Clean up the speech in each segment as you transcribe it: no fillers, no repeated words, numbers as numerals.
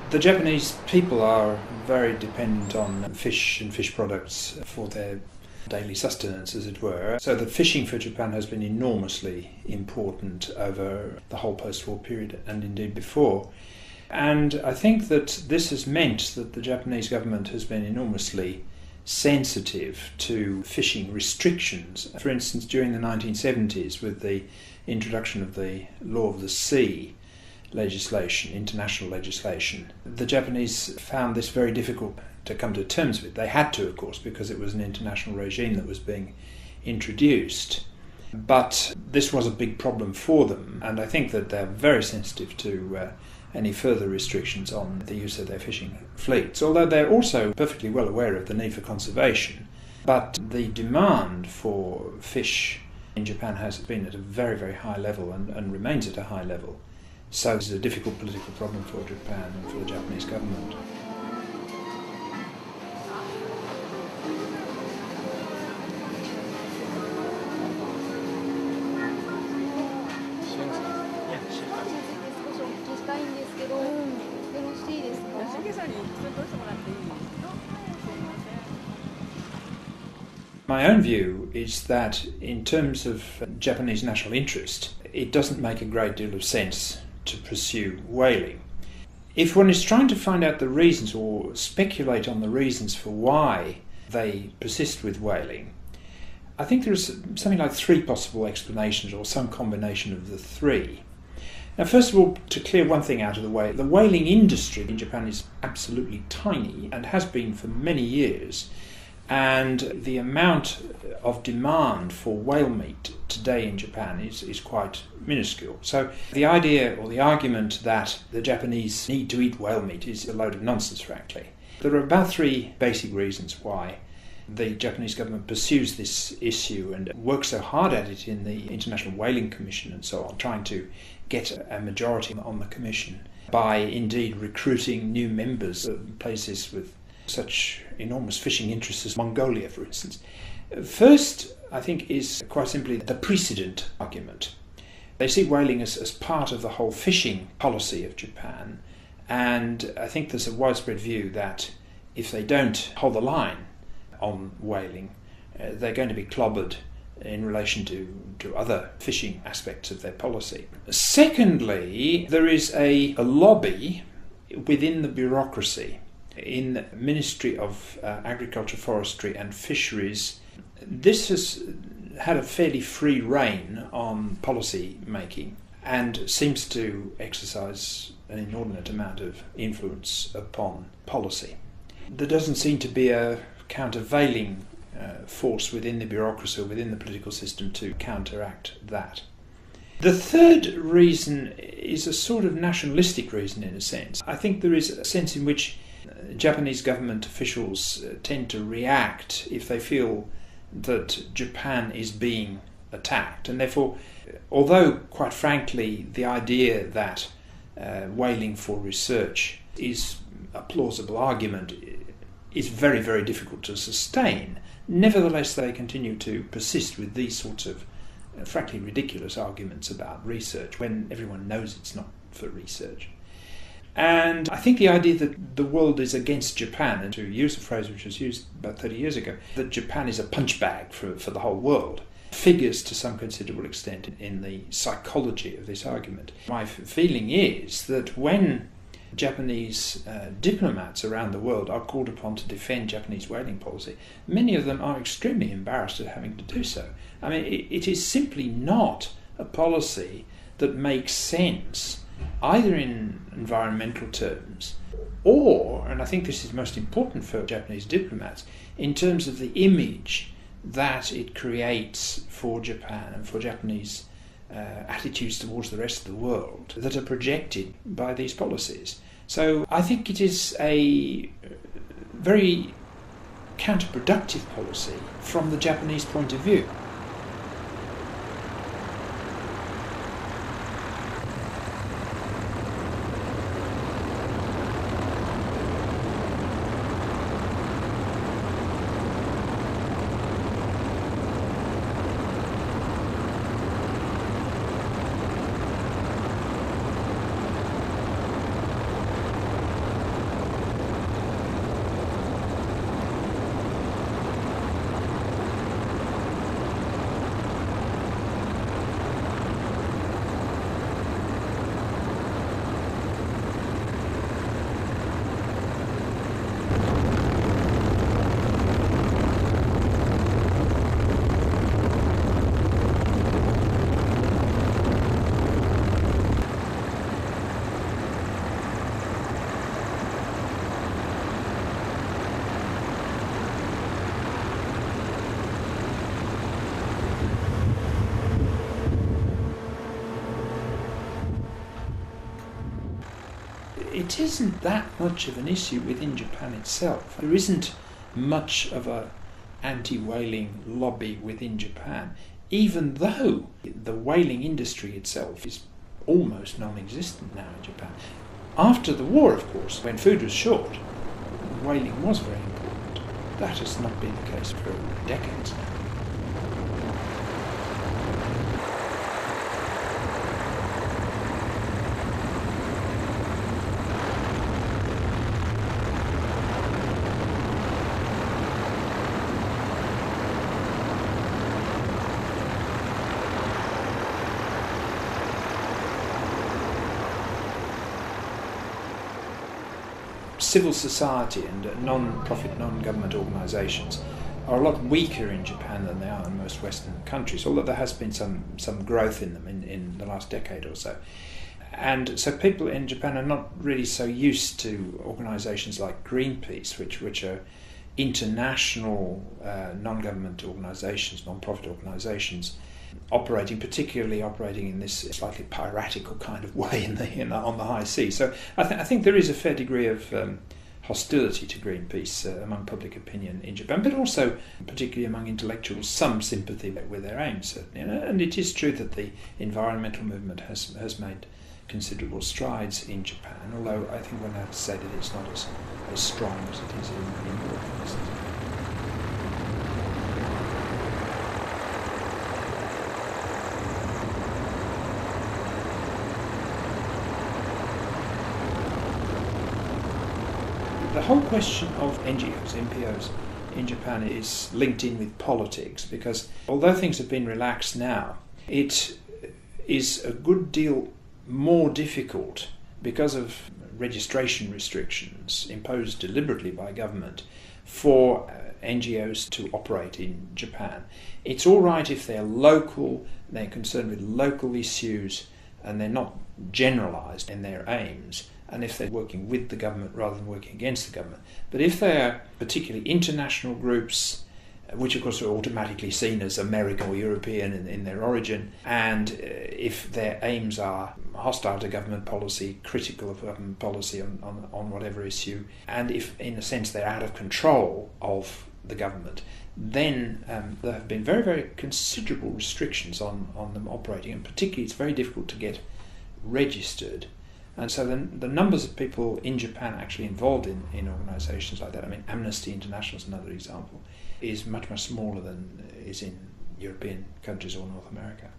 The Japanese people are very dependent on fish and fish products for their daily sustenance, as it were. So the fishing for Japan has been enormously important over the whole post-war period and indeed before. And I think that this has meant that the Japanese government has been enormously sensitive to fishing restrictions. For instance, during the 1970s, with the introduction of the Law of the Sea legislation, international legislation, the Japanese found this very difficult to come to terms with. They had to, of course, because it was an international regime that was being introduced. But this was a big problem for them, and I think that they're very sensitive to any further restrictions on the use of their fishing fleets, although they're also perfectly well aware of the need for conservation. But the demand for fish in Japan has been at a very, very high level and remains at a high level. So this is a difficult political problem for Japan and for the Japanese government. My own view is that in terms of Japanese national interest, it doesn't make a great deal of sense to pursue whaling. If one is trying to find out the reasons or speculate on the reasons for why they persist with whaling, I think there's something like three possible explanations or some combination of the three. Now, first of all, to clear one thing out of the way, the whaling industry in Japan is absolutely tiny and has been for many years. And the amount of demand for whale meat today in Japan is quite minuscule. So the idea or the argument that the Japanese need to eat whale meat is a load of nonsense, frankly. There are about three basic reasons why the Japanese government pursues this issue and works so hard at it in the International Whaling Commission and so on, trying to get a majority on the commission by indeed recruiting new members of places with such enormous fishing interests as Mongolia, for instance. First, I think, is quite simply the precedent argument. They see whaling as part of the whole fishing policy of Japan, and I think there's a widespread view that if they don't hold the line on whaling, they're going to be clobbered in relation to other fishing aspects of their policy. Secondly, there is a lobby within the bureaucracy. In the Ministry of Agriculture, Forestry and Fisheries, this has had a fairly free rein on policy making and seems to exercise an inordinate amount of influence upon policy. There doesn't seem to be a countervailing force within the bureaucracy or within the political system to counteract that. The third reason is a sort of nationalistic reason in a sense. I think there is a sense in which Japanese government officials tend to react if they feel that Japan is being attacked. And therefore, although quite frankly the idea that whaling for research is a plausible argument is very, very difficult to sustain, nevertheless they continue to persist with these sorts of frankly ridiculous arguments about research when everyone knows it's not for research. And I think the idea that the world is against Japan, and to use a phrase which was used about 30 years ago, that Japan is a punch bag for the whole world, figures to some considerable extent in the psychology of this argument. My feeling is that when Japanese diplomats around the world are called upon to defend Japanese whaling policy, many of them are extremely embarrassed at having to do so. I mean, it is simply not a policy that makes sense, either in environmental terms or, and I think this is most important for Japanese diplomats, in terms of the image that it creates for Japan and for Japanese attitudes towards the rest of the world that are projected by these policies. So I think it is a very counterproductive policy from the Japanese point of view. it isn't that much of an issue within Japan itself. There isn't much of a anti-whaling lobby within Japan, even though the whaling industry itself is almost non-existent now in Japan. After the war, of course, when food was short, whaling was very important. That has not been the case for decades now. Civil society and non-profit, non-government organisations are a lot weaker in Japan than they are in most Western countries, although there has been some growth in them in the last decade or so. And so people in Japan are not really so used to organisations like Greenpeace, which are international non-government organisations, non-profit organisations, particularly operating in this slightly piratical kind of way on the high seas. So I think there is a fair degree of hostility to Greenpeace among public opinion in Japan, but also, particularly among intellectuals, some sympathy with their aims, certainly. And it is true that the environmental movement has made considerable strides in Japan, although I think one has to say that it's not as strong as it is in Europe, for instance. The whole question of NGOs, NPOs in Japan is linked in with politics, because although things have been relaxed now, it is a good deal more difficult because of registration restrictions imposed deliberately by government for NGOs to operate in Japan. It's all right if they're local, they're concerned with local issues, and they're not generalised in their aims, and if they're working with the government rather than working against the government. But if they're particularly international groups, which of course are automatically seen as American or European in their origin, and if their aims are hostile to government policy, critical of government policy on whatever issue, and if in a sense they're out of control of the government, then there have been very, very considerable restrictions on them operating, and particularly it's very difficult to get registered. And so the numbers of people in Japan actually involved in organisations like that, I mean Amnesty International is another example, is much, much smaller than is in European countries or North America.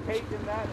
Taking that